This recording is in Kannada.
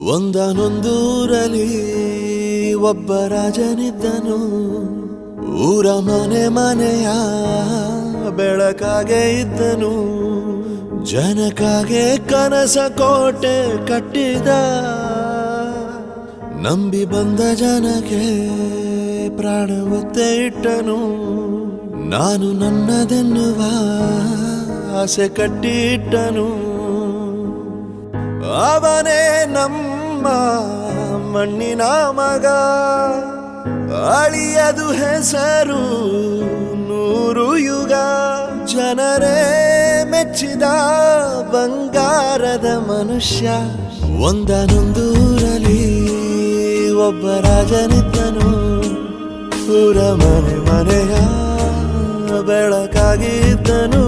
ಒಂದಾನೊಂದೂರಲ್ಲಿ ಒಬ್ಬ ರಾಜನಿದ್ದನು. ಊರ ಮನೆ ಮನೆಯ ಬೆಳಕಾಗೆ ಇದ್ದನು. ಜನಕಾಗೆ ಕನಸ ಕೋಟೆ ಕಟ್ಟಿದ. ನಂಬಿ ಬಂದ ಜನಕ್ಕೆ ಪ್ರಾಣ ಒತ್ತೆ ಇಟ್ಟನು. ನಾನು ನನ್ನದೆನ್ನುವ ಆಸೆ ಕಟ್ಟಿಟ್ಟನು. ಅವನೇ ನಮ್ಮ ಮಣ್ಣಿನ ಮಗ. ಅಳಿಯದು ಹೆಸರು 100 ಯುಗ. ಜನರೇ ಮೆಚ್ಚಿದ ಬಂಗಾರದ ಮನುಷ್ಯ. ಒಂದಾನೊಂದೂರಲ್ಲಿ ಒಬ್ಬ ರಾಜನಿದ್ದನು. ಊರ ಮನೆ ಮನೆಯ ಬೆಳಕಾಗಿದ್ದನು.